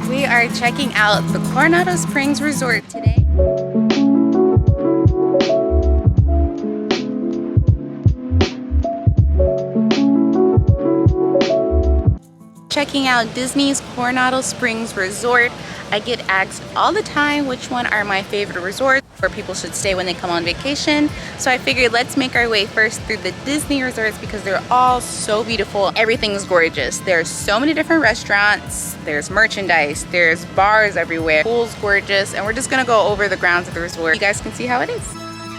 We are checking out the Coronado Springs Resort today. Checking out Disney's Coronado Springs Resort. I get asked all the time which one are my favorite resorts where people should stay when they come on vacation. So I figured let's make our way first through the Disney resorts because they're all so beautiful. Everything's gorgeous. There's so many different restaurants, there's merchandise, there's bars everywhere, pool's gorgeous, and we're just gonna go over the grounds of the resort. You guys can see how it is.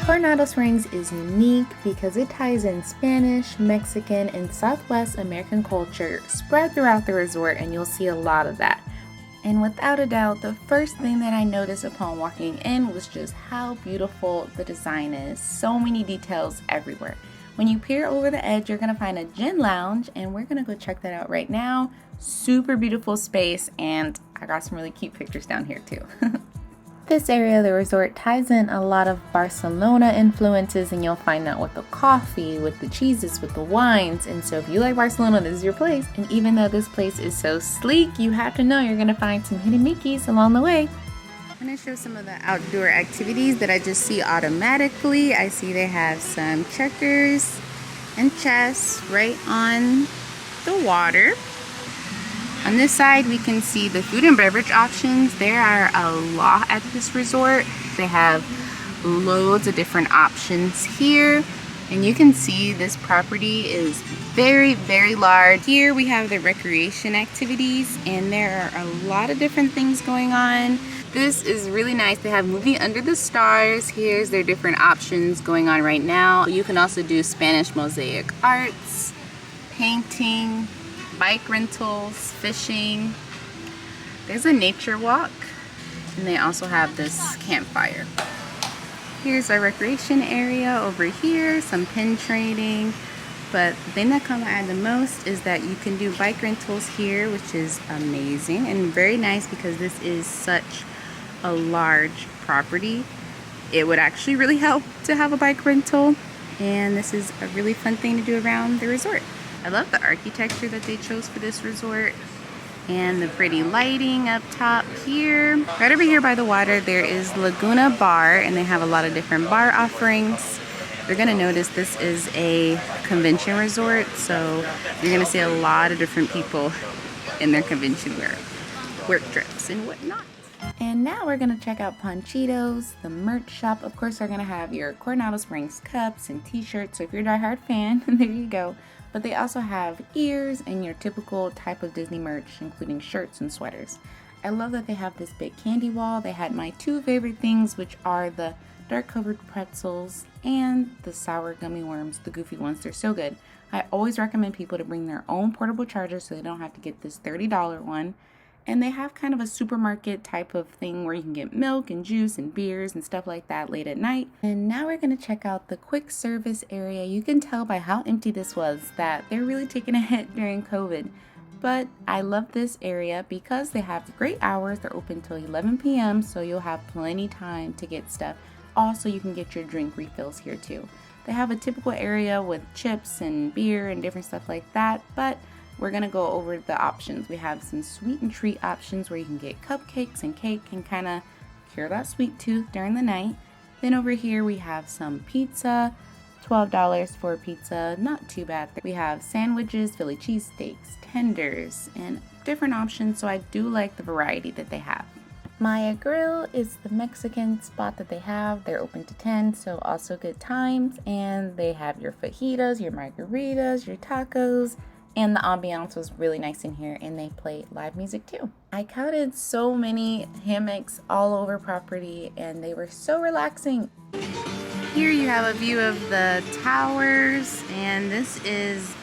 Coronado Springs is unique because it ties in Spanish, Mexican, and Southwest American culture spread throughout the resort, and you'll see a lot of that. And without a doubt, the first thing that I noticed upon walking in was just how beautiful the design is. So many details everywhere. When you peer over the edge, you're gonna find a gin lounge, and we're gonna go check that out right now. Super beautiful space, and I got some really cute pictures down here too. This area of the resort ties in a lot of Barcelona influences, and you'll find that with the coffee, with the cheeses, with the wines. And so if you like Barcelona, this is your place. And even though this place is so sleek, you have to know you're gonna find some hidden Mickeys along the way. I'm gonna show some of the outdoor activities that I just see automatically. I see they have some checkers and chess right on the water. On this side, we can see the food and beverage options. There are a lot at this resort. They have loads of different options here. And you can see this property is very, very large. Here we have the recreation activities, and there are a lot of different things going on. This is really nice. They have Movie Under the Stars. Here's their different options going on right now. You can also do Spanish mosaic arts, painting, bike rentals, fishing. There's a nature walk, and they also have this campfire. Here's our recreation area over here, some pin trading. But the thing that caught my eye the most is that you can do bike rentals here, which is amazing and very nice because this is such a large property. It would actually really help to have a bike rental, and this is a really fun thing to do around the resort. I love the architecture that they chose for this resort and the pretty lighting up top here. Right over here by the water, there is Laguna Bar, and they have a lot of different bar offerings. You're gonna notice this is a convention resort, so you're gonna see a lot of different people in their convention wear, work trips and whatnot. And now we're gonna check out Panchitos, the merch shop. Of course, they're gonna have your Coronado Springs cups and t-shirts, so if you're a diehard fan, there you go. But they also have ears and your typical type of Disney merch, including shirts and sweaters. I love that they have this big candy wall. They had my two favorite things, which are the dark covered pretzels and the sour gummy worms, the goofy ones. They're so good. I always recommend people to bring their own portable charger so they don't have to get this $30 one. And they have kind of a supermarket type of thing where you can get milk and juice and beers and stuff like that late at night. And now we're going to check out the quick service area. You can tell by how empty this was that they're really taking a hit during COVID. But I love this area because they have great hours. They're open till 11 p.m. so you'll have plenty time to get stuff. Also, you can get your drink refills here too. They have a typical area with chips and beer and different stuff like that, but we're gonna go over the options. We have some sweet and treat options where you can get cupcakes and cake and kind of cure that sweet tooth during the night. Then over here we have some pizza, $12 for pizza, not too bad. We have sandwiches, Philly cheesesteaks, tenders, and different options, so I do like the variety that they have. Maya Grill is the Mexican spot that they have. They're open to 10, so also good times. And they have your fajitas, your margaritas, your tacos, and the ambiance was really nice in here, and they play live music too. I counted so many hammocks all over property, and they were so relaxing. Here you have a view of the towers, and this is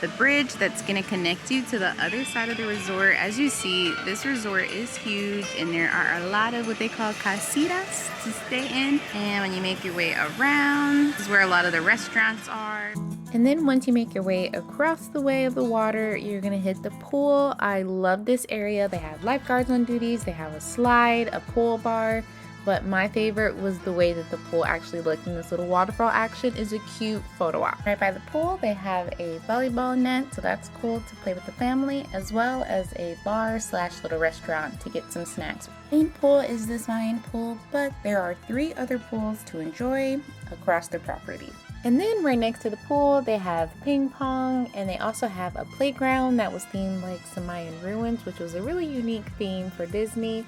the bridge that's going to connect you to the other side of the resort. As you see, this resort is huge, and there are a lot of what they call casitas to stay in. And when you make your way around, this is where a lot of the restaurants are. And then once you make your way across the way of the water, you're gonna hit the pool. I love this area. They have lifeguards on duties. They have a slide, a pool bar, but my favorite was the way that the pool actually looked, and this little waterfall action is a cute photo op. Right by the pool, they have a volleyball net, so that's cool to play with the family, as well as a bar / little restaurant to get some snacks. The main pool is this main pool, but there are 3 other pools to enjoy across the property. And then right next to the pool, they have ping pong, and they also have a playground that was themed like some Mayan ruins, which was a really unique theme for Disney.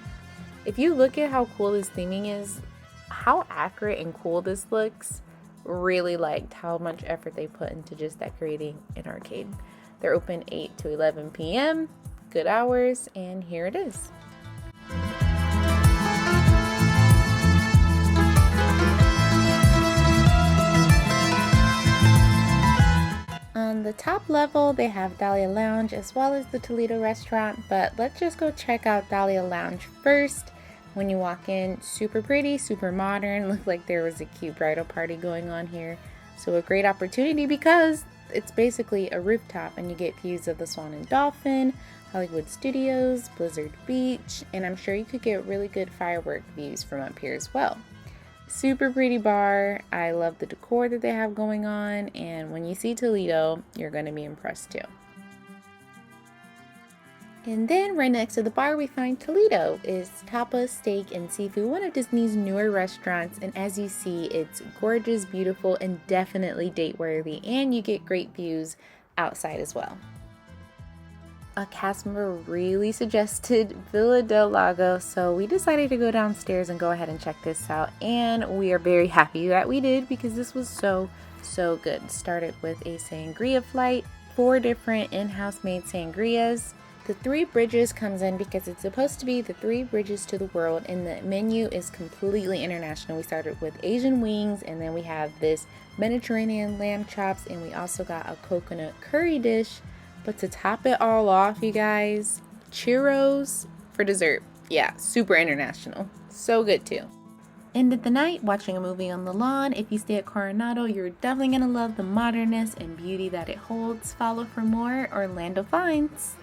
If you look at how cool this theming is, how accurate and cool this looks, really liked how much effort they put into just decorating an arcade. They're open 8 to 11 p.m., good hours, and here it is. On the top level, they have Dahlia Lounge as well as the Toledo restaurant, but let's just go check out Dahlia Lounge first. When you walk in, super pretty, super modern, looked like there was a cute bridal party going on here. So a great opportunity because it's basically a rooftop and you get views of the Swan and Dolphin, Hollywood Studios, Blizzard Beach, and I'm sure you could get really good firework views from up here as well. Super pretty bar. I love the decor that they have going on, and when you see Toledo, you're going to be impressed too. And then right next to the bar we find Toledo. It's tapas, steak, and seafood, one of Disney's newer restaurants, and as you see, it's gorgeous, beautiful, and definitely date worthy, and you get great views outside as well. A cast member really suggested Villa del Lago, so we decided to go downstairs and go ahead and check this out, and we are very happy that we did because this was so good. Started with a sangria flight, 4 different in-house made sangrias. The 3 bridges comes in because it's supposed to be the 3 bridges to the world, and the menu is completely international. We started with Asian wings, and then we have this Mediterranean lamb chops, and we also got a coconut curry dish. But to top it all off, you guys, churros for dessert. Yeah, super international. So good too. Ended the night watching a movie on the lawn. If you stay at Coronado, you're definitely going to love the modernness and beauty that it holds. Follow for more Orlando finds.